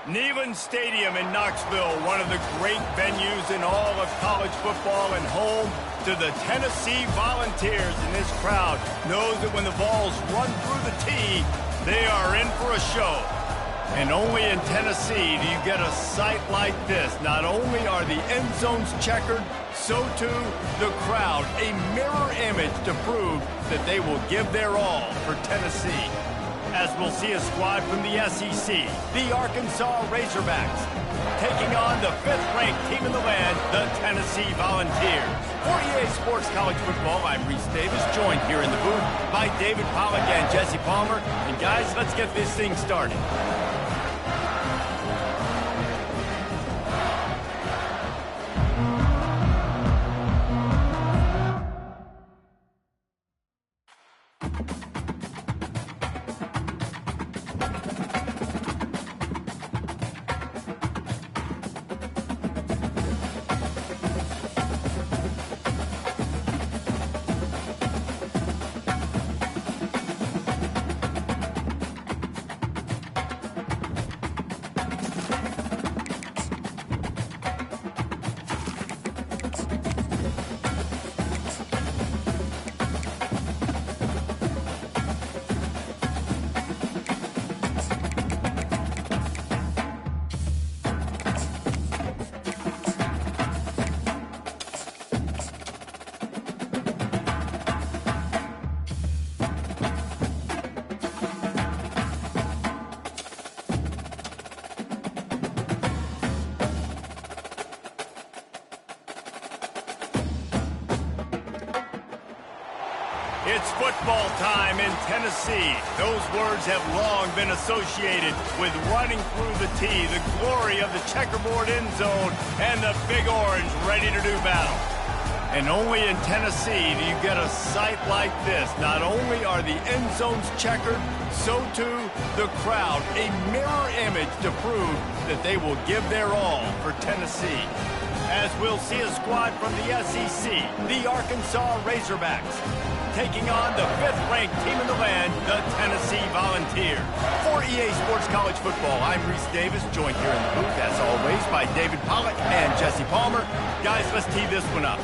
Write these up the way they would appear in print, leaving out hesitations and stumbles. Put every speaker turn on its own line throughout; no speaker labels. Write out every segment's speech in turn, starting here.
Neyland Stadium in Knoxville, one of the great venues in all of college football and home to the Tennessee Volunteers. And this crowd knows that when the balls run through the tee, they are in for a show. And only in Tennessee do you get a sight like this. Not only are the end zones checkered, so too the crowd, a mirror image to prove that they will give their all for Tennessee. As we'll see a squad from the SEC, the Arkansas Razorbacks, taking on the 5th-ranked team in the land, the Tennessee Volunteers. For EA Sports College Football, I'm Reese Davis, joined here in the booth by David Pollack and Jesse Palmer. And guys, let's get this thing started. It's football time in Tennessee. Those words have long been associated with running through the tee, the glory of the checkerboard end zone, and the Big Orange ready to do battle. And only in Tennessee do you get a sight like this. Not only are the end zones checkered, so too the crowd, a mirror image to prove that they will give their all for Tennessee. As we'll see a squad from the SEC, the Arkansas Razorbacks, taking on the 5th-ranked team in the land, the Tennessee Volunteers. For EA Sports College Football, I'm Reese Davis, joined here in the booth, as always, by David Pollack and Jesse Palmer. Guys, let's tee this one up.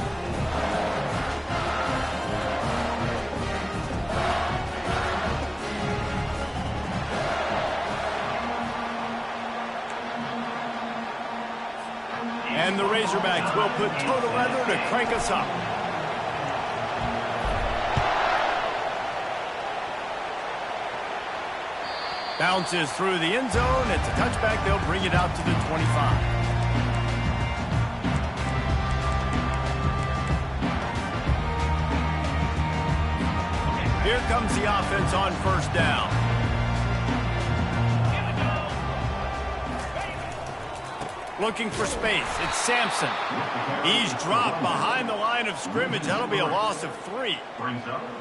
And the Razorbacks will put total leather to crank us up. Bounces through the end zone. It's a touchback. They'll bring it out to the 25. Here comes the offense on first down. Looking for space. It's Sampson. He's dropped behind the line of scrimmage. That'll be a loss of 3.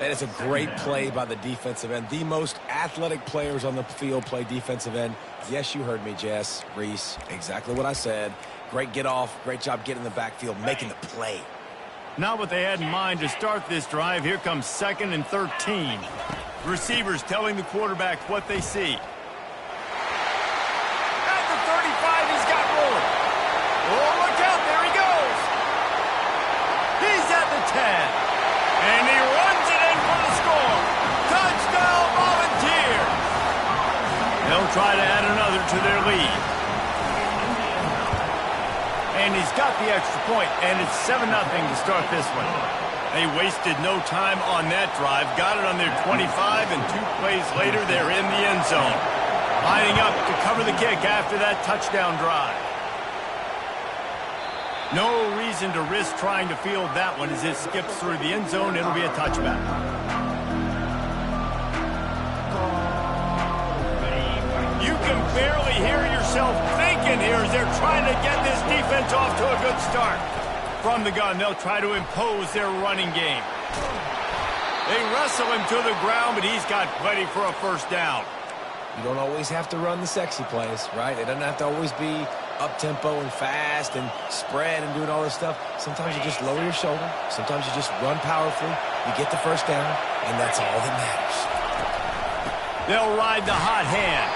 That is a great play by the defensive end. The most athletic players on the field play defensive end. Yes, you heard me, Jess, Reese. Exactly what I said. Great get off. Great job getting in the backfield, making the play.
Not what they had in mind to start this drive. Here comes 2nd and 13. Receivers telling the quarterback what they see. Oh, look out, there he goes. He's at the 10. And he runs it in for the score. Touchdown, Volunteers. They'll try to add another to their lead. And he's got the extra point, and it's 7-0 to start this one. They wasted no time on that drive. Got it on their 25, and 2 plays later, they're in the end zone. Lining up to cover the kick after that touchdown drive. No reason to risk trying to field that one as it skips through the end zone. It'll be a touchback. You can barely hear yourself thinking here as they're trying to get this defense off to a good start. From the gun, they'll try to impose their running game. They wrestle him to the ground, but he's got plenty for a first down.
You don't always have to run the sexy plays, right? It doesn't have to always be up-tempo and fast and spread and doing all this stuff. Sometimes you just lower your shoulder. Sometimes you just run powerfully. You get the first down, and that's all that matters.
They'll ride the hot hand.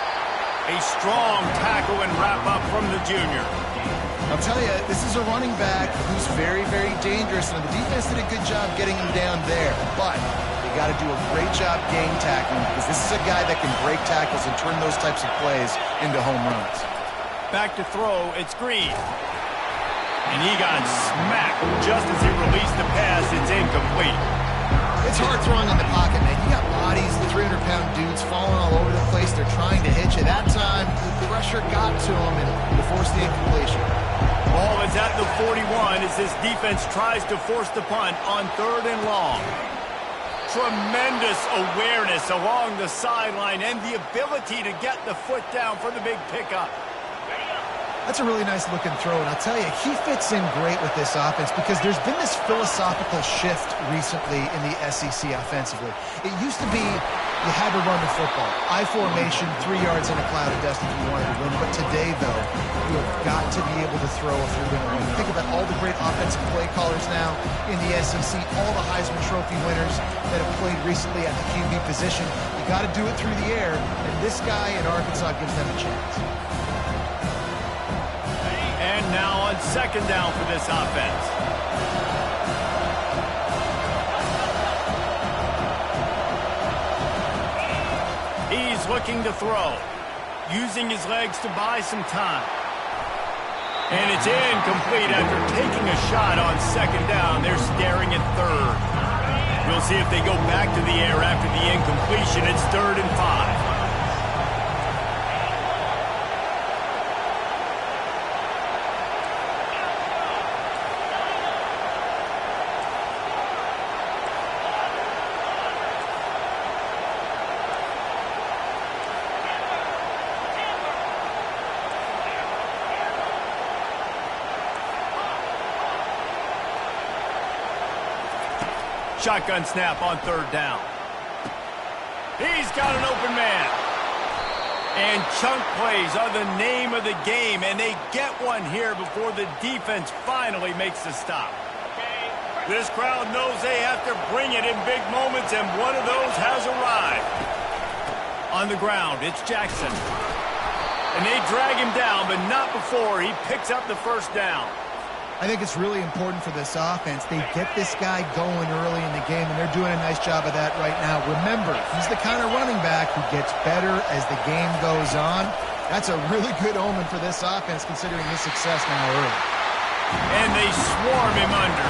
A strong tackle and wrap-up from the junior.
I'll tell you, this is a running back who's very, very dangerous, and the defense did a good job getting him down there. But they got to do a great job game tackling, because this is a guy that can break tackles and turn those types of plays into home runs.
Back to throw, it's Green. And he got smacked just as he released the pass. It's incomplete.
It's hard throwing in the pocket, man. You got bodies, 300-pound dudes falling all over the place. They're trying to hit you. That time, the pressure got to him, and they forced the incompletion.
Ball is at the 41 as this defense tries to force the punt on 3rd and long. Tremendous awareness along the sideline and the ability to get the foot down for the big pickup.
That's a really nice looking throw, and I'll tell you, he fits in great with this offense because there's been this philosophical shift recently in the SEC offensively. It used to be you had to run the football. I formation, 3 yards in a cloud of dust if you wanted to win. But today, though, you've got to be able to throw if you're going to win. Think about all the great offensive play callers now in the SEC, all the Heisman Trophy winners that have played recently at the QB position. You got to do it through the air, and this guy in Arkansas gives them a chance.
And now on 2nd down for this offense. He's looking to throw, using his legs to buy some time. And it's incomplete after taking a shot on 2nd down. They're staring at 3rd. We'll see if they go back to the air after the incompletion. It's 3rd and 5. Shotgun snap on 3rd down. He's got an open man. And chunk plays are the name of the game, and they get one here before the defense finally makes the stop. This crowd knows they have to bring it in big moments, and one of those has arrived. On the ground, it's Jackson. And they drag him down, but not before he picks up the 1st down.
I think it's really important for this offense. They get this guy going early in the game, and they're doing a nice job of that right now. Remember, he's the kind of running back who gets better as the game goes on. That's a really good omen for this offense, considering his success now early.
And they swarm him under.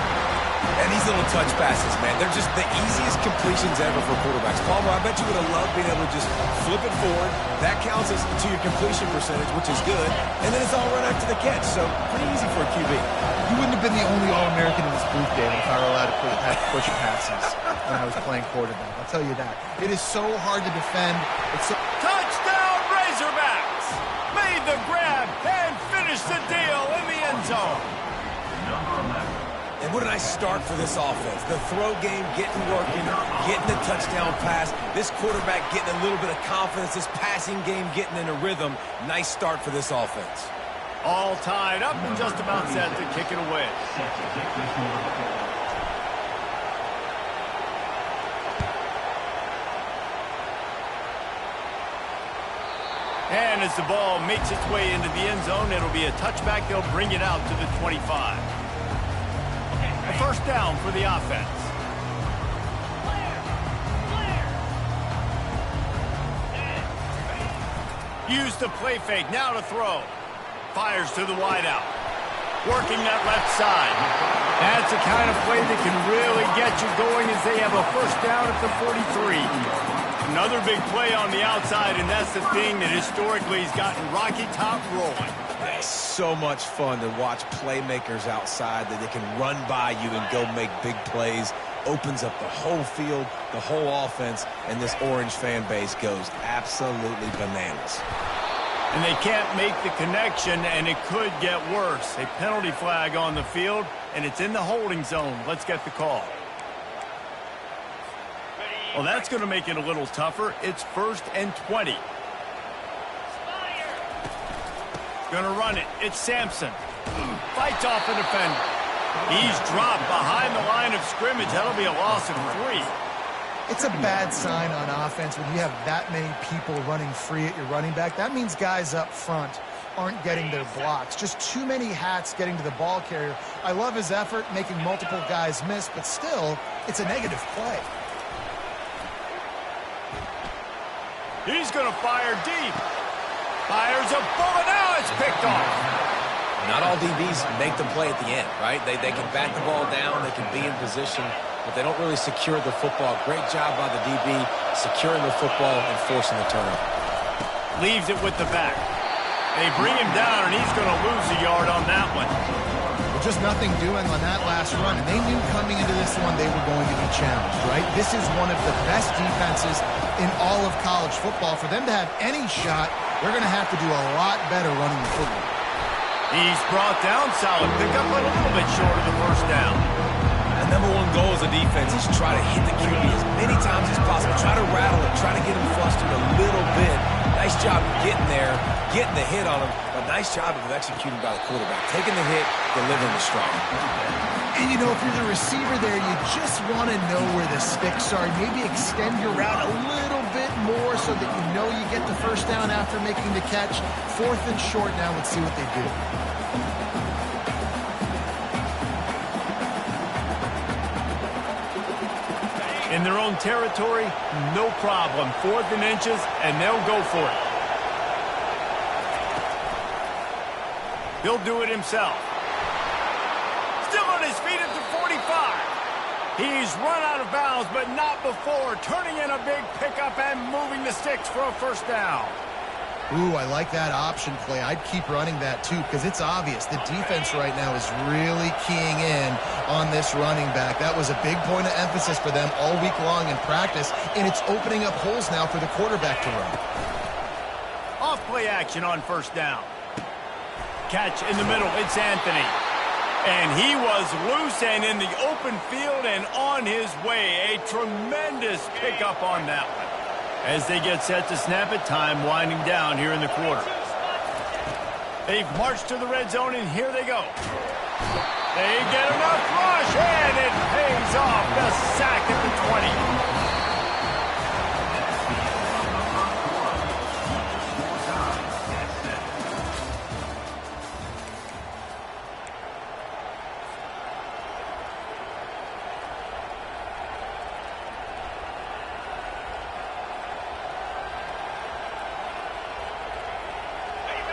And these little touch passes, man, they're just the easiest completions ever for quarterbacks. Palmer, I bet you would have loved being able to just flip it forward. That counts as to your completion percentage, which is good. And then it's all run after the catch, so pretty easy for a QB.
You wouldn't have been the only All-American in this booth, David, if I were allowed to push passes when I was playing quarterback. I'll tell you that. It is so hard to defend. It's so
Touchdown, Razorbacks! Made the grab and finished the deal in the end zone.
And what a nice start for this offense. The throw game getting working, getting the touchdown pass. This quarterback getting a little bit of confidence. This passing game getting in a rhythm. Nice start for this offense.
All tied up and just about set to kick it away. And as the ball makes its way into the end zone, it'll be a touchback. They'll bring it out to the 25. A 1st down for the offense. Use the play fake, now to throw. Fires to the wideout. Working that left side. That's the kind of play that can really get you going as they have a 1st down at the 43. Another big play on the outside, and that's the thing that historically has gotten Rocky Top rolling.
It's so much fun to watch playmakers outside that they can run by you and go make big plays. Opens up the whole field, the whole offense, and this Orange fan base goes absolutely bananas.
And they can't make the connection, and it could get worse. A penalty flag on the field, and it's in the holding zone. Let's get the call. Well, that's going to make it a little tougher. It's 1st and 20. Going to run it. It's Sampson. Fights off a defender. He's dropped behind the line of scrimmage. That'll be a loss of 3.
It's a bad sign on offense when you have that many people running free at your running back. That means guys up front aren't getting their blocks. Just too many hats getting to the ball carrier. I love his effort, making multiple guys miss, but still, it's a negative play.
He's going to fire deep. Fires a bullet. Now it's picked off.
Not all DBs make the play at the end, right? They can bat the ball down, they can be in position, but they don't really secure the football. Great job by the DB securing the football and forcing the turnover.
Leaves it with the back. They bring him down, and he's going to lose a yard on that one.
Well, just nothing doing on that last run, and they knew coming into this one they were going to be challenged, right? This is one of the best defenses in all of college football. For them to have any shot, they're going to have to do a lot better running the football.
He's brought down. Solid pickup, but a little bit short of the first down.
The number one goal as a defense is try to hit the QB as many times as possible. Try to rattle him. Try to get him flustered a little bit. Nice job of getting there, getting the hit on him, but nice job of executing by the quarterback. Taking the hit, delivering the strike.
And, you know, if you're the receiver there, you just want to know where the sticks are. Maybe extend your route a little bit more so that you know you get the first down after making the catch. 4th and short now. Let's see what they do.
In their own territory, no problem. 4th and inches, and they'll go for it. He'll do it himself. Still on his feet at the 45. He's run out of bounds, but not before. Turning in a big pickup and moving the sticks for a first down.
Ooh, I like that option play. I'd keep running that too because it's obvious the defense right now is really keying in on this running back. That was a big point of emphasis for them all week long in practice, and it's opening up holes now for the quarterback to run.
Off play action on first down. Catch in the middle. It's Anthony. And he was loose and in the open field and on his way. A tremendous pickup on that one. As they get set to snap it, time winding down here in the quarter. They've marched to the red zone, and here they go. They get enough rush, and it pays off. The sack at the 20.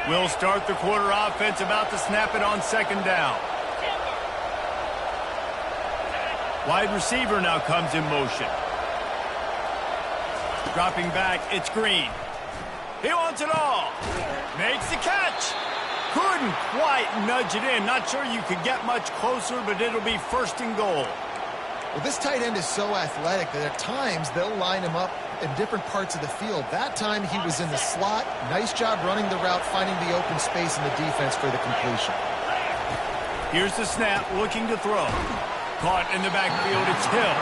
We'll start the quarter offense, about to snap it on second down. Wide receiver now comes in motion. Dropping back, it's Green. He wants it all. Makes the catch. Couldn't quite nudge it in. Not sure you could get much closer, but it'll be 1st and goal.
Well, this tight end is so athletic that at times they'll line him up in different parts of the field. That time he was in the slot. Nice job running the route, finding the open space in the defense for the completion.
Here's the snap, looking to throw. Caught in the backfield, it's Hill.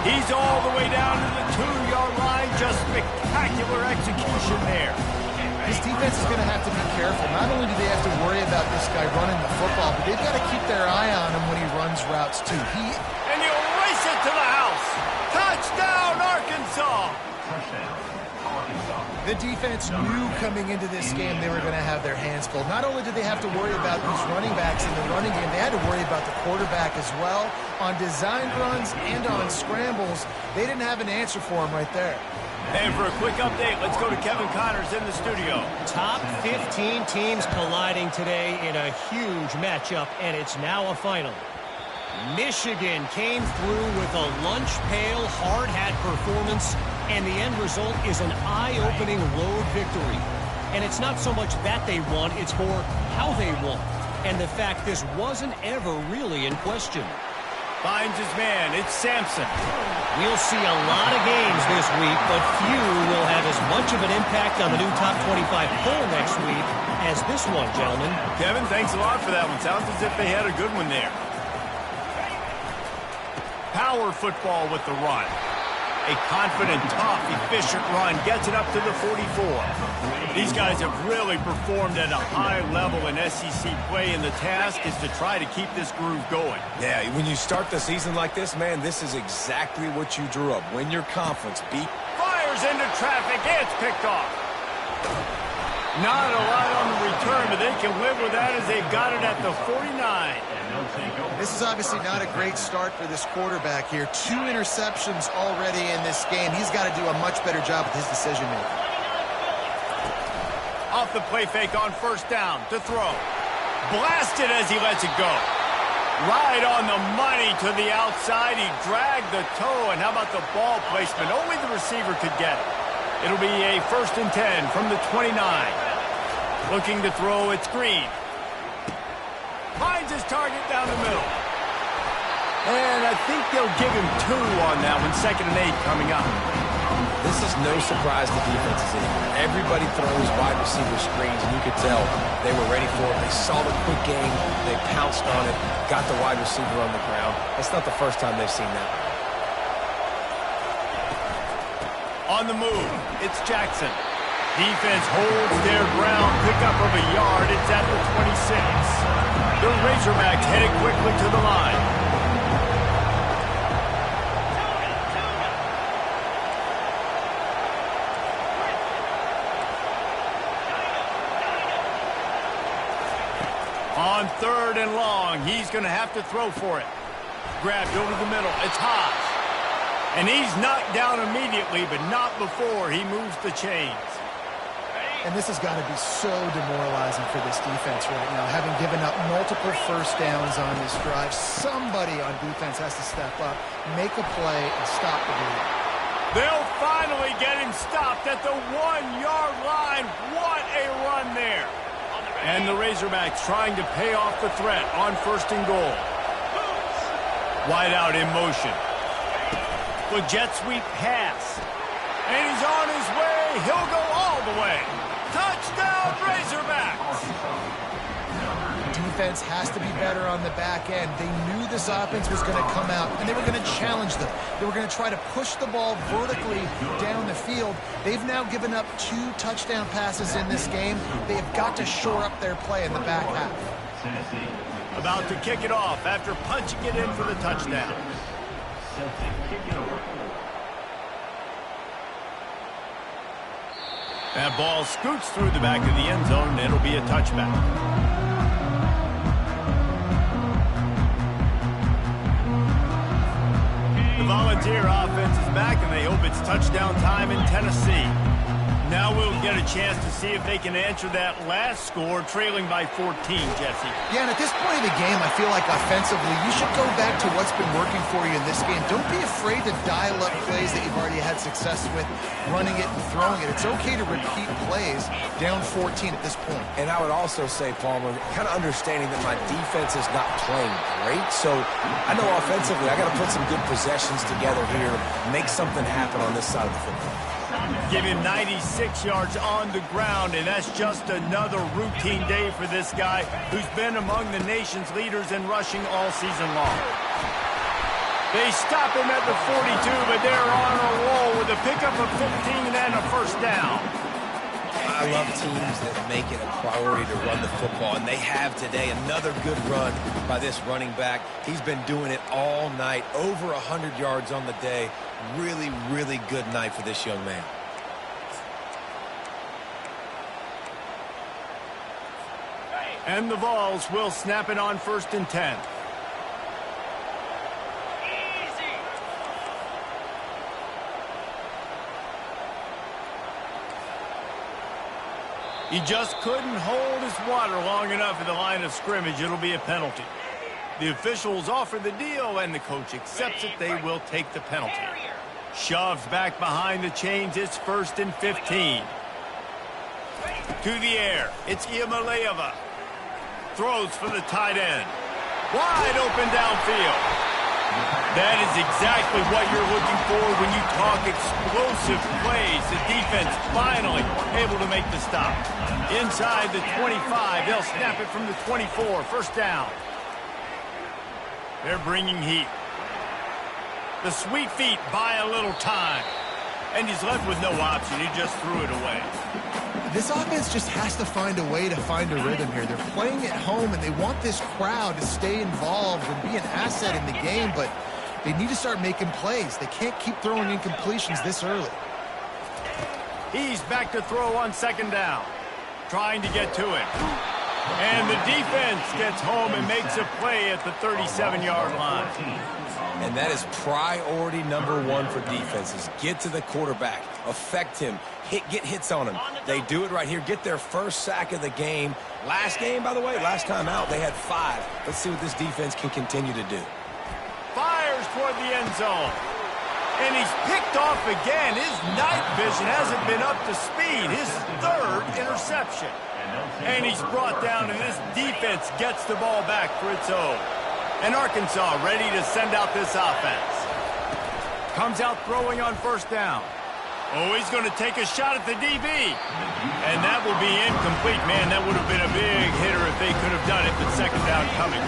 He's all the way down to the 2-yard line. Just spectacular execution there.
This defense is going to have to be careful. Not only do they have to worry about this guy running the football, but they've got to keep their eye on him when he runs routes too.
And he'll race it to the house. Touchdown, Arkansas.
The defense knew coming into this game they were going to have their hands full. Not only did they have to worry about these running backs in the running game, they had to worry about the quarterback as well. On designed runs and on scrambles, they didn't have an answer for him right there.
And for a quick update, let's go to Kevin Connors in the studio.
Top 15 teams colliding today in a huge matchup, and it's now a final. Michigan came through with a lunch pail hard hat performance, and the end result is an eye-opening road victory. And it's not so much that they won, it's more how they won, and the fact this wasn't ever really in question.
Finds his man, it's Sampson.
We'll see a lot of games this week, but few will have as much of an impact on the new top 25 poll next week as this one, gentlemen.
Kevin, thanks a lot for that one. Sounds as if they had a good one there. Power football with the run. A confident, tough, efficient run gets it up to the 44. These guys have really performed at a high level in SEC play, and the task is to try to keep this groove going.
Yeah, when you start the season like this, man, this is exactly what you drew up. Win your conference, beat.
Fires into traffic, it's picked off. Not a lot on the return, but they can live with that as they've got it at the 49.
This is obviously not a great start for this quarterback here. 2 interceptions already in this game. He's got to do a much better job with his decision-making.
Off the play fake on first down to throw. Blasted as he lets it go. Right on the money to the outside. He dragged the toe, and how about the ball placement? Only the receiver could get it. It'll be a 1st and 10 from the 29. Looking to throw, it's Green. Finds his target down the middle. And I think they'll give him 2 on that one. 2nd and 8 coming up.
This is no surprise to defenses anymore. Everybody throws wide receiver screens, and you could tell they were ready for it. They saw the quick game. They pounced on it, got the wide receiver on the ground. That's not the first time they've seen that.
On the move, it's Jackson. Defense holds their ground, pickup of a yard. It's at the 26. The Razorbacks headed quickly to the line. On 3rd and long, he's going to have to throw for it. Grabbed over the middle, it's Haas. And he's knocked down immediately, but not before he moves the chains.
And this has got to be so demoralizing for this defense right now. Having given up multiple first downs on this drive, somebody on defense has to step up, make a play, and stop the bleed.
They'll finally get him stopped at the 1-yard line. What a run there. And the Razorbacks trying to pay off the threat on 1st and goal. Wide out in motion. The jet sweep pass. And he's on his way. He'll go all the way. Touchdown, Razorbacks!
Defense has to be better on the back end. They knew this offense was going to come out, and they were going to challenge them. They were going to try to push the ball vertically down the field. They've now given up 2 touchdown passes in this game. They've got to shore up their play in the back half.
About to kick it off after punching it in for the touchdown. That ball scoots through the back of the end zone, and it'll be a touchback. The Volunteer offense is back, and they hope it's touchdown time in Tennessee. Now we'll get a chance to see if they can answer that last score, trailing by 14, Jesse.
Yeah, and at this point of the game, I feel like offensively, you should go back to what's been working for you in this game. Don't be afraid to dial up plays that you've already had success with, running it and throwing it. It's okay to repeat plays down 14 at this point.
And I would also say, Palmer, kind of understanding that my defense is not playing great. So I know offensively, I got to put some good possessions together here, make something happen on this side of the football.
Give him 96 yards on the ground, and that's just another routine day for this guy who's been among the nation's leaders in rushing all season long. They stop him at the 42, but they're on a roll with a pickup of 15 and a 1st down.
I love teams that make it a priority to run the football, and they have today. Another good run by this running back. He's been doing it all night, over 100 yards on the day. Really, really good night for this young man.
And the Vols will snap it on 1st and 10. He just couldn't hold his water long enough at the line of scrimmage. It'll be a penalty. The officials offer the deal, and the coach accepts it. They will take the penalty. Shoves back behind the chains. It's 1st and 15. To the air. It's Iamaleava. Throws for the tight end. Wide open downfield. That is exactly what you're looking for when you talk explosive plays. The defense finally able to make the stop. Inside the 25, they'll snap it from the 24. 1st down. They're bringing heat. The sweet feet buy a little time. And he's left with no option. He just threw it away.
This offense just has to find a way to find a rhythm here. They're playing at home, and they want this crowd to stay involved and be an asset in the game, but they need to start making plays. They can't keep throwing incompletions this early.
He's back to throw on second down. Trying to get to it. And the defense gets home and makes a play at the 37-yard line.
And that is priority number one for defenses. Get to the quarterback. Affect him. Get hits on him. They do it right here. Get their first sack of the game. Last game, by the way, last time out, they had 5. Let's see what this defense can continue to do.
Fires toward the end zone. And he's picked off again. His night vision hasn't been up to speed. His 3rd interception. And he's brought down, and this defense gets the ball back for its own. And Arkansas ready to send out this offense. Comes out throwing on first down. Oh, he's going to take a shot at the DB. And that will be incomplete. Man, that would have been a big hitter if they could have done it, but second down coming.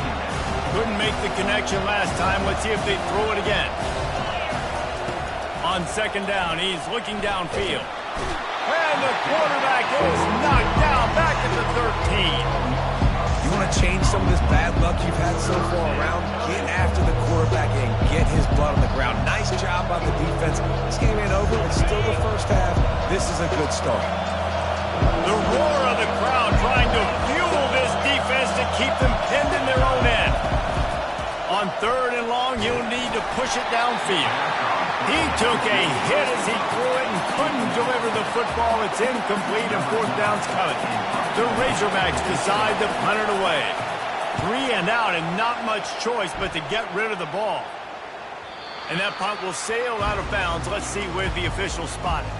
Couldn't make the connection last time. Let's see if they throw it again. On second down, he's looking downfield. And the quarterback is knocked down back at the 13.
You want to change some of this bad luck you've had so far around? Get after the quarterback and get his blood on the ground. Nice job by the defense. This game ain't over. It's still the first half. This is a good start.
The roar of the crowd trying to fuel this defense to keep them pinned in their own end. On 3rd and long, he'll need to push it downfield. He took a hit as he threw it and couldn't deliver the football. It's incomplete and 4th down's coming. The Razorbacks decide to punt it away. 3 and out and not much choice but to get rid of the ball. And that punt will sail out of bounds. Let's see where the officials spot it.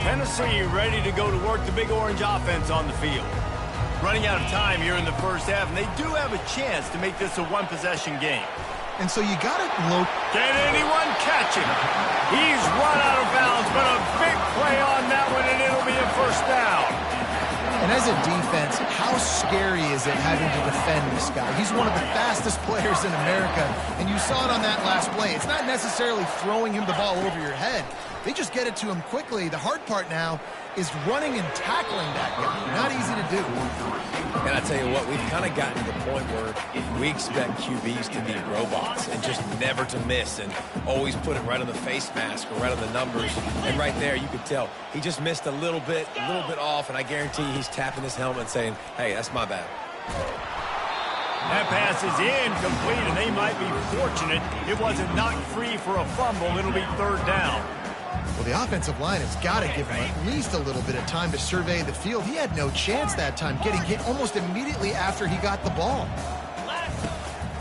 Tennessee ready to go to work the Big Orange offense on the field. Running out of time here in the first half, and they do have a chance to make this a one-possession game.
And so you got to look.
Can anyone catch him? He's run out of bounds, but a big play on that one, and it'll be a first down.
And as a defense, how scary is it having to defend this guy? He's one of the fastest players in America, and you saw it on that last play. It's not necessarily throwing him the ball over your head. They just get it to him quickly. The hard part now is running and tackling that guy. Not easy to do.
And I tell you what, we've kind of gotten to the point where we expect QBs to be robots and just never to miss and always put it right on the face mask or right on the numbers. And right there, you could tell he just missed a little bit off, and I guarantee he's tapping his helmet saying, hey, that's my bad.
That pass is incomplete, and they might be fortunate it wasn't knocked free for a fumble. It'll be 3rd down.
Well, the offensive line has got to give him at least a little bit of time to survey the field. He had no chance that time, getting hit almost immediately after he got the ball.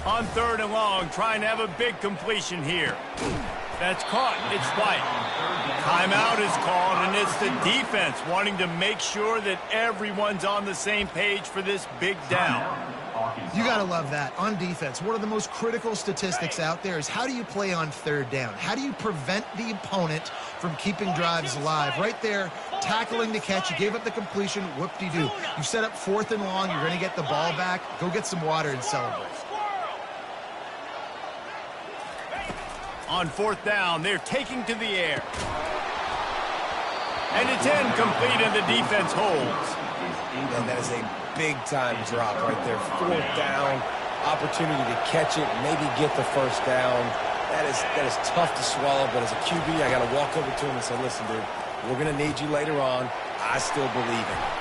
On 3rd and long, trying to have a big completion here. That's caught. It's White. Timeout is called, and it's the defense wanting to make sure that everyone's on the same page for this big down.
You got to love that. On defense, one of the most critical statistics out there is how do you play on 3rd down? How do you prevent the opponent from keeping drives alive? Right there, tackling the catch. You gave up the completion. Whoop-de-doo. You set up 4th and long. You're going to get the ball back. Go get some water and celebrate.
On 4th down, they're taking to the air. And it's incomplete, and the defense holds.
And that is a big-time drop right there. 4th down, opportunity to catch it, maybe get the first down. That is tough to swallow, but as a QB, I got to walk over to him and say, listen, dude, we're going to need you later on. I still believe in you.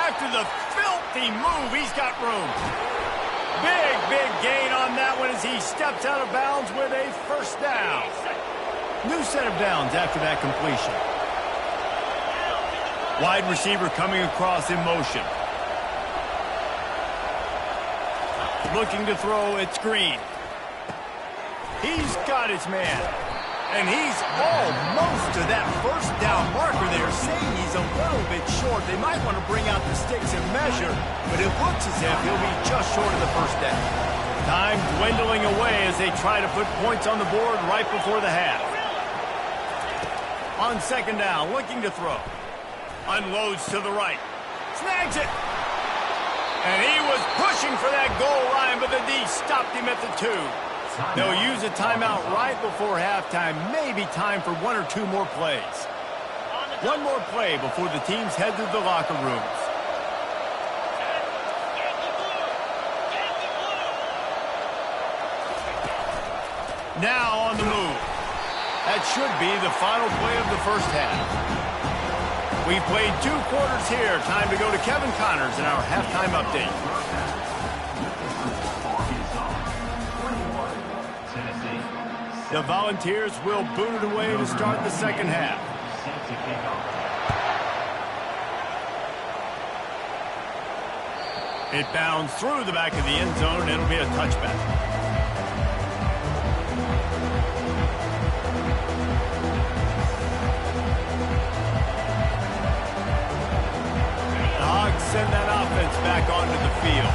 After the filthy move, he's got room. Big gain on that one as he steps out of bounds with a first down. New set of downs after that completion. Wide receiver coming across in motion. Looking to throw, it's Green. He's got his man. And he's almost to that first down marker there, saying he's a little bit short. They might want to bring out the sticks and measure, but it looks as if he'll be just short of the first down. Time dwindling away as they try to put points on the board right before the half. On second down, looking to throw. Unloads to the right. Snags it. And he was pushing for that goal line, but the D stopped him at the 2. They'll use a timeout right before halftime. Maybe time for 1 or 2 more plays. One more play before the teams head to the locker rooms. Now on the move. That should be the final play of the first half. We've played 2 quarters here. Time to go to Kevin Connors in our halftime update. The Volunteers will boot it away to start the second half. It bounds through the back of the end zone, and it'll be a touchback. Send that offense back onto the field.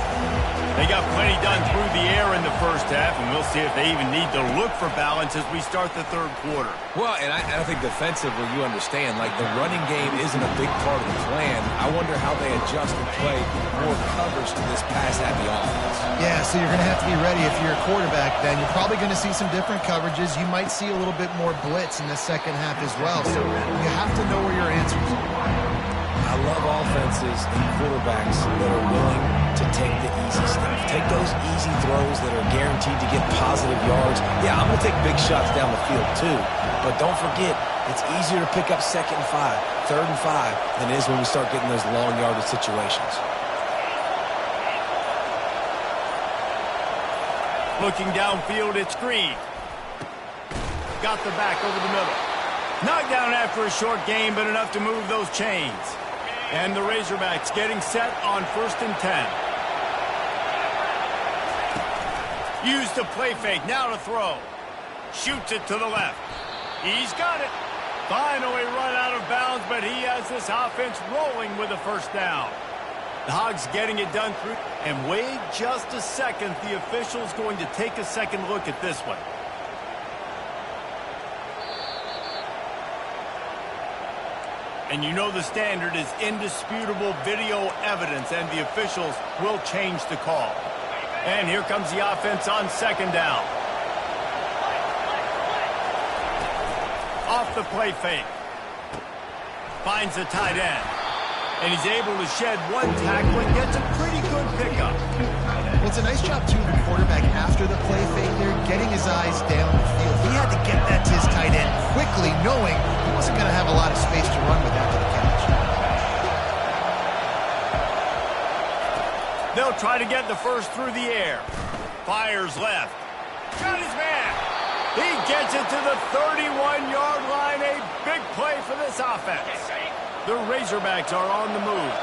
They got plenty done through the air in the first half, and we'll see if they even need to look for balance as we start the third quarter.
Well, and I think defensively, you understand, like the running game isn't a big part of the plan. I wonder how they adjust and play more coverage to this pass-happy offense.
Yeah, so you're going to have to be ready if you're a quarterback then. You're probably going to see some different coverages. You might see a little bit more blitz in the second half as well, so you have to know where your answers are.
I love offenses and quarterbacks that are willing to take the easy stuff. Take those easy throws that are guaranteed to get positive yards. Yeah, I'm going to take big shots down the field too. But don't forget, it's easier to pick up 2nd and 5, 3rd and 5 than it is when we start getting those long yardage situations.
Looking downfield, it's Green. Got the back over the middle. Knocked down after a short gain, but enough to move those chains. And the Razorbacks getting set on 1st and 10. Used the play fake, now to throw. Shoots it to the left. He's got it. Finally run out of bounds, but he has this offense rolling with a first down. The Hogs getting it done through. And wait just a second. The official's going to take a second look at this one. And you know the standard is indisputable video evidence, and the officials will change the call. And here comes the offense on 2nd down. Off the play fake. Finds the tight end. And he's able to shed 1 tackle and gets a pretty good pickup.
Well, it's a nice job, too, of the quarterback after the play fake there, getting his eyes down the field. He had to get that to his tight end quickly, knowing he wasn't going to have a lot of space to run with after the catch.
They'll try to get the first through the air. Fires left. Got his man. He gets it to the 31-yard line. A big play for this offense. The Razorbacks are on the move.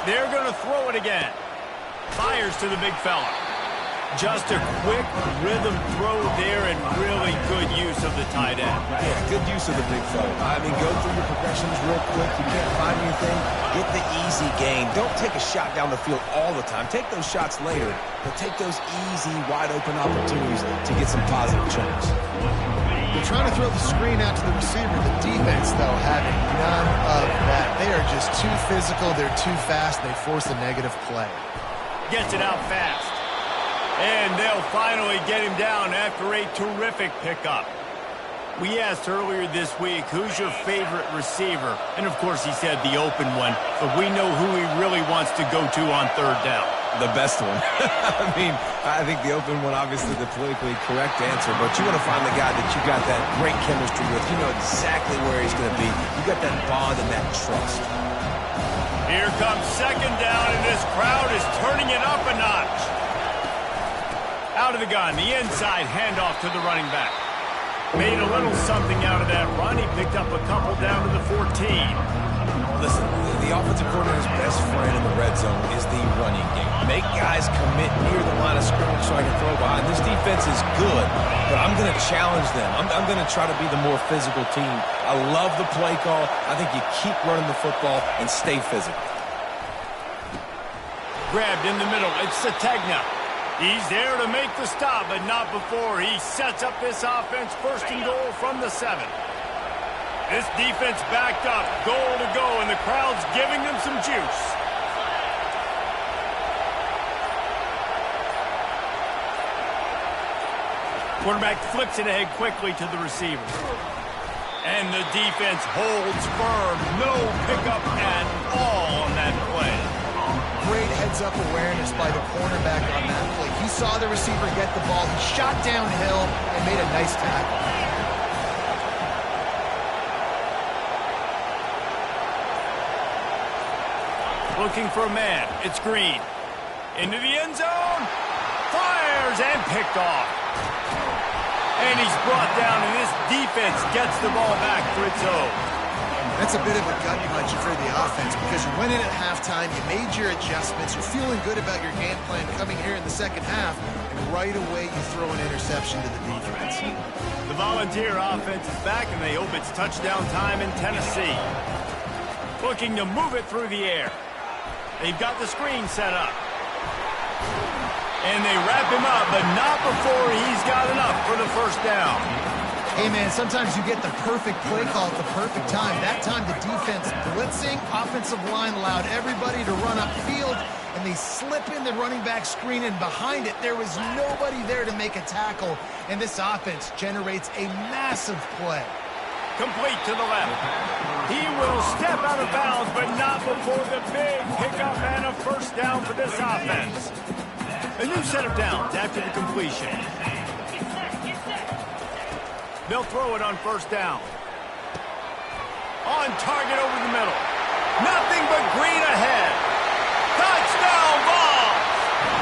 They're going to throw it again. Fires to the big fella. Just a quick rhythm throw there and really good use of the tight end.
Yeah, good use of the big fella. I mean, go through your progressions real quick. You can't find anything. Get the easy gain. Don't take a shot down the field all the time. Take those shots later, but take those easy, wide-open opportunities to get some positive chunks.
They're trying to throw the screen out to the receiver. The defense, though, having none of that. They are just too physical. They're too fast. They force a negative play.
Gets it out fast. And they'll finally get him down after a terrific pickup. We asked earlier this week, who's your favorite receiver? And, of course, he said the open one. But we know who he really wants to go to on 3rd down.
The best one. I mean, I think the open one, obviously the politically correct answer, but you want to find the guy that you got that great chemistry with. You know exactly where he's going to be. You got that bond and that trust.
Here comes 2nd down, and this crowd is turning it up a notch. Out of the gun, the inside handoff to the running back. Made a little something out of that run. He picked up a couple down to the 14.
Listen, the offensive coordinator's best friend in the red zone is the running game. Make guys commit near the line of scrimmage so I can throw behind. This defense is good, but I'm going to challenge them. I'm going to try to be the more physical team. I love the play call. I think you keep running the football and stay physical.
Grabbed in the middle. It's Sategna. He's there to make the stop, but not before he sets up this offense first and goal from the 7. This defense backed up, goal to go, and the crowd's giving them some juice. Quarterback flips it ahead quickly to the receiver. And the defense holds firm. No pickup at all on that play.
Great heads-up awareness by the cornerback on that play. He saw the receiver get the ball. He shot downhill and made a nice tackle.
Looking for a man. It's Green. Into the end zone. Fires and picked off. And he's brought down, and this defense gets the ball back for its own.
That's a bit of a gut punch for the offense because you went in at halftime, you made your adjustments, you're feeling good about your game plan coming here in the second half, and right away you throw an interception to the defense.
The Volunteer offense is back, and they hope it's touchdown time in Tennessee. Looking to move it through the air. They've got the screen set up. And they wrap him up, but not before he's got enough for the first down.
Hey, man, sometimes you get the perfect play call at the perfect time. That time the defense blitzing, offensive line allowed everybody to run upfield, and they slip in the running back screen, and behind it there was nobody there to make a tackle, and this offense generates a massive play.
Complete to the left. He will step out of bounds, but not before the big pickup and a first down for this offense. A new set of downs after the completion. They'll throw it on first down. On target over the middle. Nothing but Green ahead. Touchdown ball!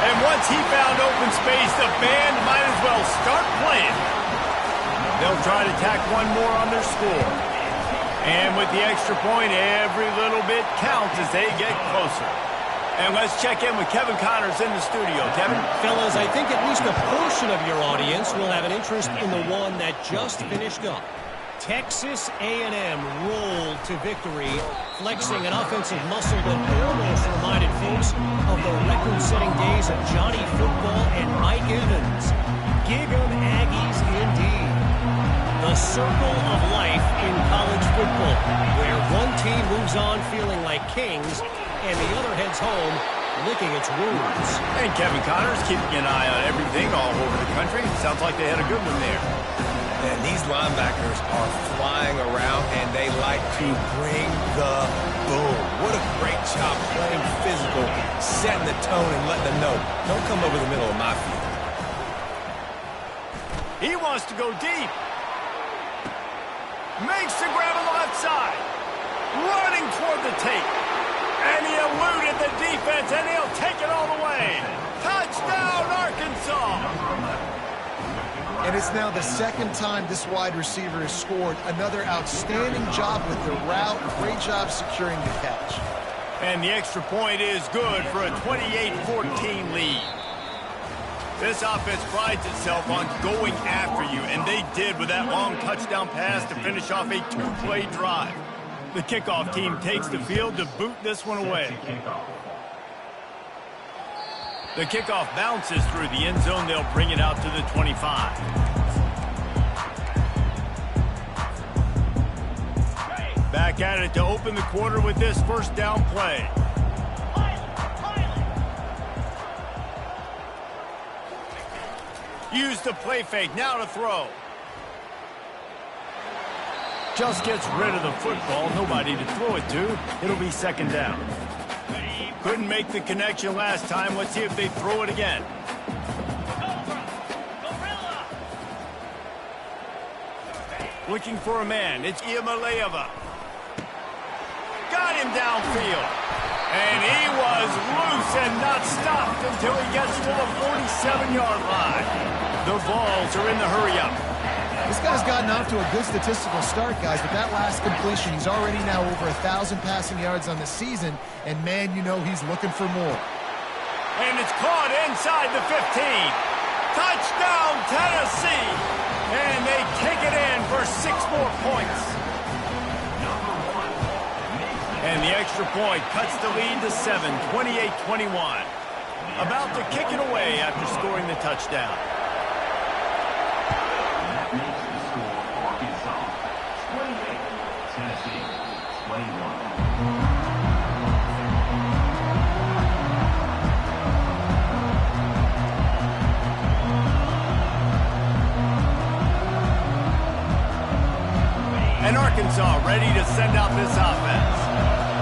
And once he found open space, the band might as well start playing. They'll try to tack one more on their score. And with the extra point, every little bit counts as they get closer. And let's check in with Kevin Connors in the studio. Kevin?
Fellas, I think at least a portion of your audience will have an interest in the one that just finished up. Texas A&M rolled to victory, flexing an offensive muscle that almost reminded folks of the record-setting days of Johnny Football and Mike Evans. Gig 'em Aggies indeed. The circle of life in college football, where one team moves on feeling like kings and the other heads home licking its wounds.
And Kevin Connors keeping an eye on everything all over the country. Sounds like they had a good one there.
And these linebackers are flying around, and they like to bring the boom. What a great job playing physical, setting the tone, and letting them know, don't come over the middle of my field.
He wants to go deep. Makes the grab on the left side. Running toward the tape. And he eluded the defense, and he'll take it all the way. Touchdown, Arkansas!
And it's now the second time this wide receiver has scored. Another outstanding job with the route. Great job securing the catch.
And the extra point is good for a 28-14 lead. This offense prides itself on going after you, and they did with that long touchdown pass to finish off a two-play drive. The kickoff team takes the field to boot this one away. The kickoff bounces through the end zone. They'll bring it out to the 25. Back at it to open the quarter with this first down play. Use the play fake, now to throw. Just gets rid of the football, nobody to throw it to. It'll be second down. Couldn't make the connection last time. Let's see if they throw it again. Looking for a man. It's Iamaleava. Got him downfield. And he was loose and not stopped until he gets to the 47-yard line. The Vols are in the hurry-up.
This guy's gotten off to a good statistical start, guys, but that last completion, he's already now over 1,000 passing yards on the season, and man, you know he's looking for more.
And it's caught inside the 15. Touchdown, Tennessee! And they kick it in for 6 more points. And the extra point cuts the lead to 7, 28-21. About to kick it away after scoring the touchdown.
That makes the score Arkansas 28, Tennessee 21.
And Arkansas ready to send out this offense.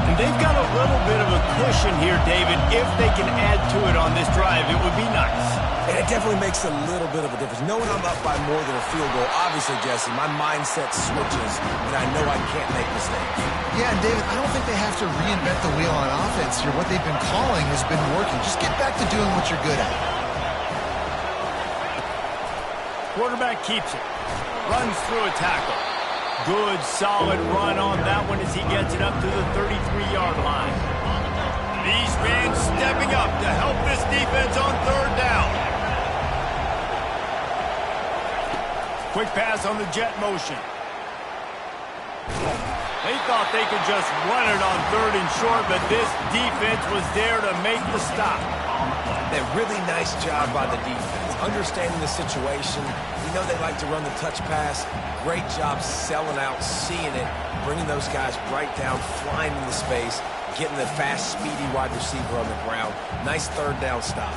And they've got a little bit of a cushion here, David. If they can add to it on this drive, it would be nice.
And it definitely makes a little bit of a difference. Knowing I'm up by more than a field goal, obviously, Jesse, my mindset switches, and I know I can't make mistakes.
Yeah, and David, I don't think they have to reinvent the wheel on offense here. What they've been calling has been working. Just get back to doing what you're good at.
Quarterback keeps it. Runs through a tackle. Good, solid run on that one as he gets it up to the 33-yard line. These fans stepping up to help this defense on third down. Quick pass on the jet motion. They thought they could just run it on third and short, but this defense was there to make the stop.
A really nice job by the defense, understanding the situation. We know they like to run the touch pass. Great job selling out, seeing it, bringing those guys right down, flying into space, getting the fast, speedy wide receiver on the ground. Nice third down stop.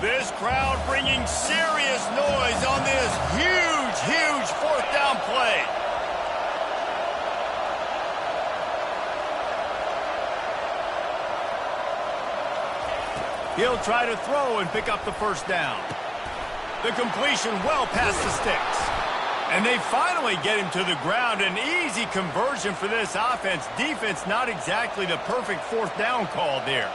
This crowd bringing serious noise on this huge fourth down play. He'll try to throw and pick up the first down. The completion well past the sticks. And they finally get him to the ground. An easy conversion for this offense. Defense not exactly the perfect fourth down call there.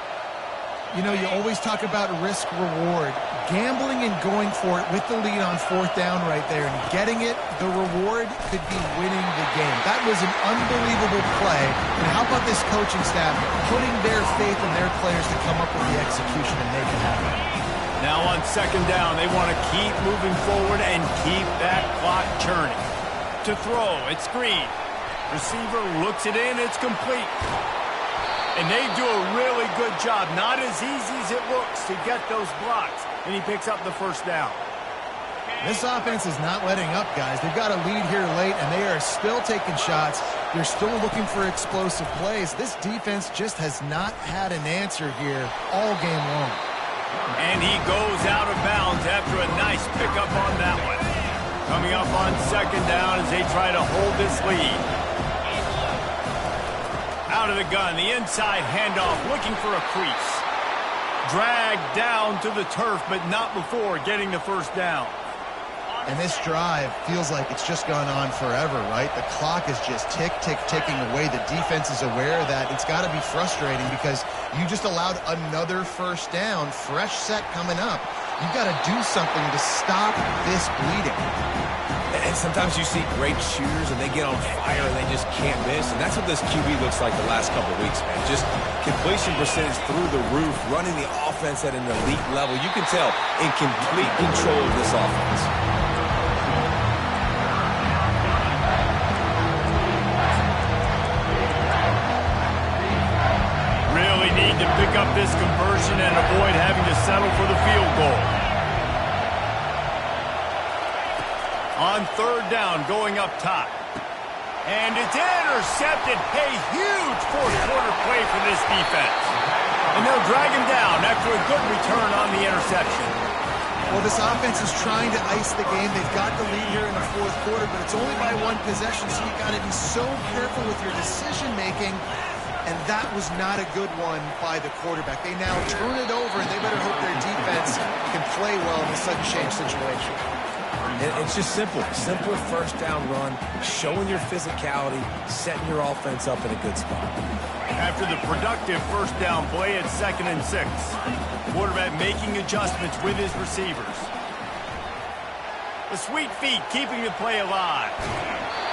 You know, you always talk about risk-reward. Gambling and going for it with the lead on fourth down right there and getting it, the reward could be winning the game. That was an unbelievable play. And how about this coaching staff putting their faith in their players to come up with the execution and make it happen?
Now on second down, they want to keep moving forward and keep that clock churning. To throw, it's screen. Receiver looks it in, it's complete. And they do a really good job. Not as easy as it looks to get those blocks. And he picks up the first down.
This offense is not letting up, guys. They've got a lead here late, and they are still taking shots. They're still looking for explosive plays. This defense just has not had an answer here all game long.
And he goes out of bounds after a nice pickup on that one. Coming up on second down as they try to hold this lead. Out of the gun, the inside handoff, looking for a crease. Dragged down to the turf, but not before getting the first down.
And this drive feels like it's just gone on forever, right? The clock is just ticking away. The defense is aware of that. It's got to be frustrating because you just allowed another first down, fresh set coming up. You've got to do something to stop this bleeding.
And sometimes you see great shooters and they get on fire and they just can't miss. And that's what this QB looks like the last couple of weeks, man. Just completion percentage through the roof, running the offense at an elite level. You can tell in complete control of this offense.
Really need to pick up this conversion and avoid having to settle for the field goal. On third down, going up top. And it's intercepted. A huge fourth quarter play for this defense. And they'll drag him down after a good return on the interception.
Well, this offense is trying to ice the game. They've got the lead here in the fourth quarter, but it's only by one possession, so you've got to be so careful with your decision-making, and that was not a good one by the quarterback. They now turn it over, and they better hope their defense can play well in this sudden change situation.
It's just simple. Simple first down run, showing your physicality, setting your offense up in a good spot.
After the productive first down play at 2nd and 6. Quarterback making adjustments with his receivers. The sweet feet keeping the play alive.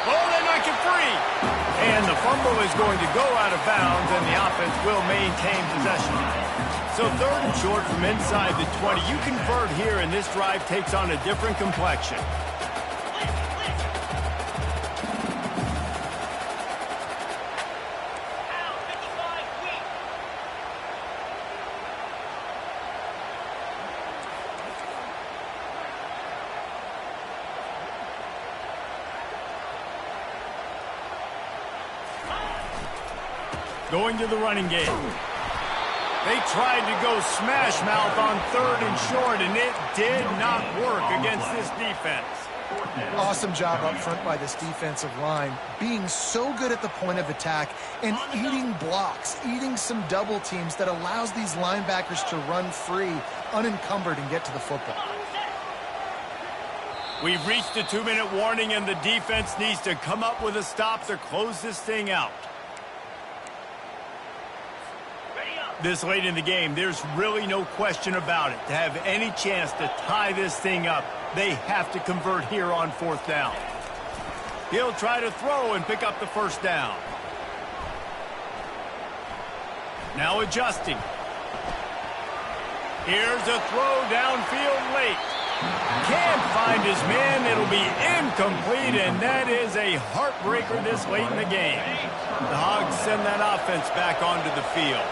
Oh, they knock it free. And the fumble is going to go out of bounds, and the offense will maintain possession. So 3rd and short from inside the 20. You convert here, and this drive takes on a different complexion. Going to the running game. They tried to go smash mouth on 3rd and short, and it did not work against this defense.
Awesome job up front by this defensive line, being so good at the point of attack and eating blocks, eating some double teams that allows these linebackers to run free, unencumbered, and get to the football.
We've reached a 2-minute warning, and the defense needs to come up with a stop to close this thing out. This late in the game, there's really no question about it. To have any chance to tie this thing up, they have to convert here on 4th down. He'll try to throw and pick up the first down. Now adjusting. Here's a throw downfield late. Can't find his man. It'll be incomplete, and that is a heartbreaker this late in the game. The Hogs send that offense back onto the field.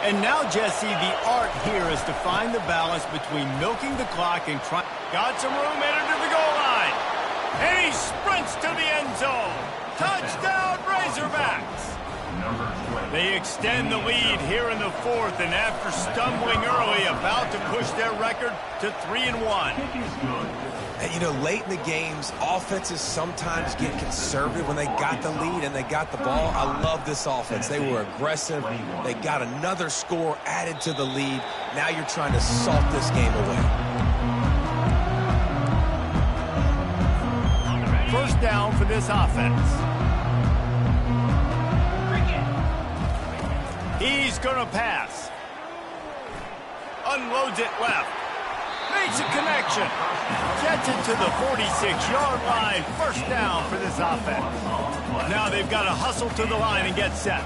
And now, Jesse, the art here is to find the balance between milking the clock and trying. Got some room headed to the goal line. And he sprints to the end zone. Touchdown, Razorbacks. They extend the lead here in the 4th, and after stumbling early, about to push their record to 3-1.
And, you know, late in the games, offenses sometimes get conservative when they got the lead and they got the ball. I love this offense. They were aggressive. They got another score added to the lead. Now you're trying to salt this game away.
First down for this offense. He's going to pass. Unloads it left. Makes a connection. Gets it to the 46-yard line. First down for this offense. Now they've got to hustle to the line and get set.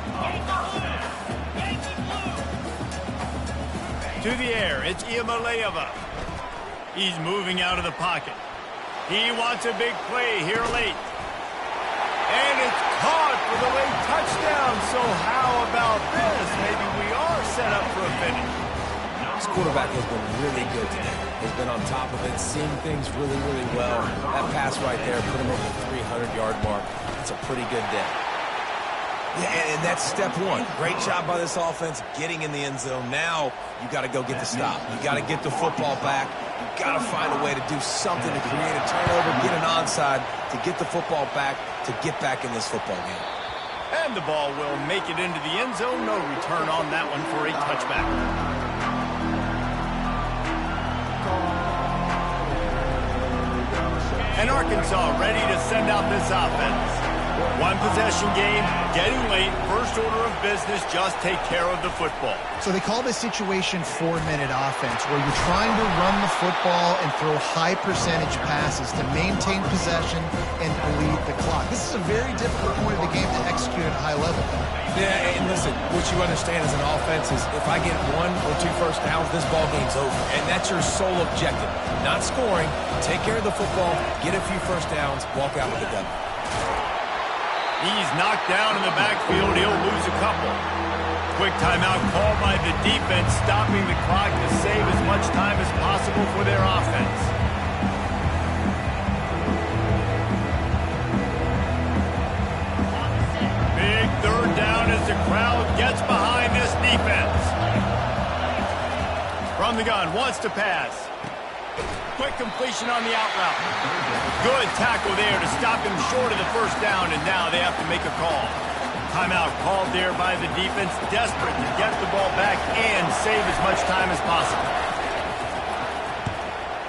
To the air, it's Iamaleava. He's moving out of the pocket. He wants a big play here late. And it's caught for the late touchdown. So how about this? Maybe we are set up for a finish.
This quarterback has been really good today. Has been on top of it, seeing things really, really well. That pass right there put him over the 300-yard mark. That's a pretty good day. Yeah, and that's step one. Great job by this offense getting in the end zone. Now you got to go get the stop. You got to get the football back. You got to find a way to do something to create a turnover, get an onside, to get the football back, to get back in this football game.
And the ball will make it into the end zone. No return on that one for a touchback. And Arkansas ready to send out this offense. One possession game, getting late, first order of business, just take care of the football.
So they call this situation 4-minute offense, where you're trying to run the football and throw high percentage passes to maintain possession and bleed the clock. This is a very difficult point of the game to execute at a high level.
Yeah, and listen, what you understand as an offense is if I get 1 or 2 first downs, this ball game's over. And that's your sole objective. Not scoring, take care of the football, get a few first downs, walk out with the gun.
He's knocked down in the backfield. He'll lose a couple. Quick timeout called by the defense, stopping the clock to save as much time as possible for their offense. Big third down as the crowd gets behind this defense. From the gun, wants to pass. quick completion on the out route. Good tackle there to stop him short of the first down, and now they have to make a call. Timeout called there by the defense, desperate to get the ball back and save as much time as possible.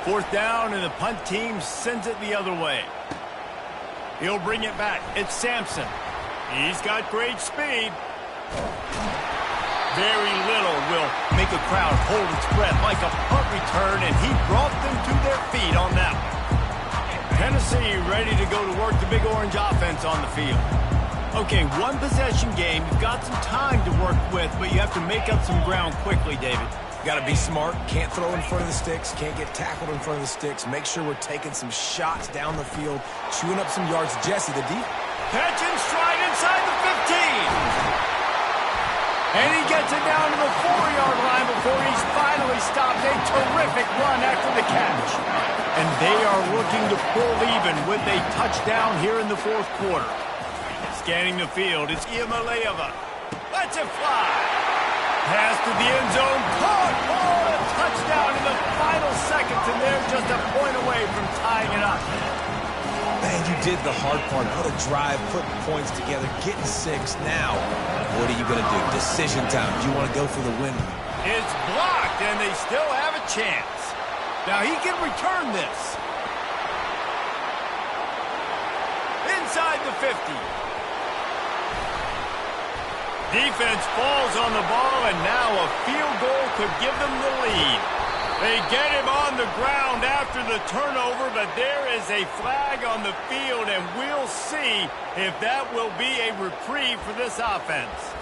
Fourth down, and the punt team sends it the other way. He'll bring it back. It's Sampson. He's got great speed. Very little will make a crowd hold its breath like a punt return, and he brought them to their feet on that one. Tennessee ready to go to work the Big Orange offense on the field. Okay, one possession game. You've got some time to work with, but you have to make up some ground quickly, David.
Got to be smart. Can't throw in front of the sticks. Can't get tackled in front of the sticks. Make sure we're taking some shots down the field, chewing up some yards. Jesse, the deep.
Catch and stride inside the 15. And he gets it down to the 4-yard line before he's finally stopped. A terrific run after the catch. And they are looking to pull even with a touchdown here in the fourth quarter. Scanning the field, it's Iamaleava. Lets it fly. Pass to the end zone. Caught. Oh, a touchdown in the final seconds, and they're just a point away from tying it up.
Man, you did the hard part. What a drive, putting points together, getting 6. Now, what are you going to do? Decision time. Do you want to go for the win?
It's blocked, and they still have a chance. Now he can return this. Inside the 50. Defense falls on the ball, and now a field goal could give them the lead. They get him on the ground after the turnover, but there is a flag on the field, and we'll see if that will be a reprieve for this offense.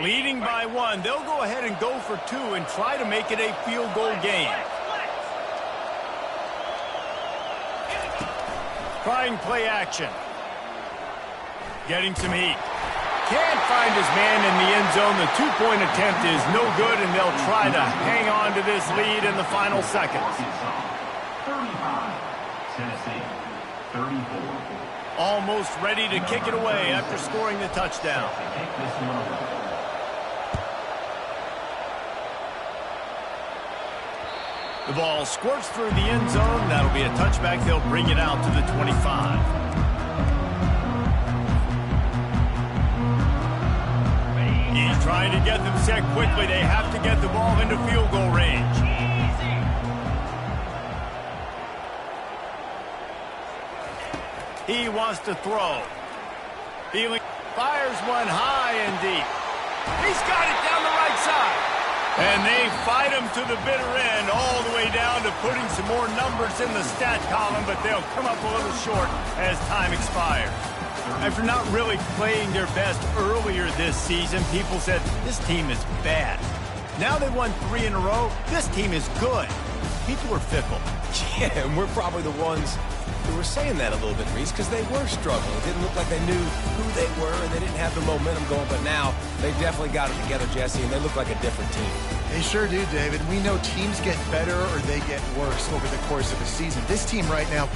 Leading by 1, they'll go ahead and go for 2 and try to make it a field goal game. Trying play action. Getting some heat. Can't find his man in the end zone. The 2-point attempt is no good, and they'll try to hang on to this lead in the final seconds.
35, Tennessee, 34.
Almost ready to kick it away after scoring the touchdown.
Take this one away.
The ball squirts through the end zone. That'll be a touchback. They'll bring it out to the 25. He's trying to get them set quickly. They have to get the ball into field goal range. He wants to throw. Feeling fires one high and deep. He's got it down the right side. And they fight him to the bitter end, all the way down to putting some more numbers in the stat column, but they'll come up a little short as time expires. After not really playing their best earlier this season, people said, this team is bad. Now they won 3 in a row. This team is good. People are fickle.
Yeah, and we're probably the ones who were saying that a little bit, Reese, because they were struggling. It didn't look like they knew who they were, and they didn't have the momentum going. But now they've definitely got it together, Jesse, and they look like a different team.
They sure do, David. We know teams get better or they get worse over the course of a season. This team right now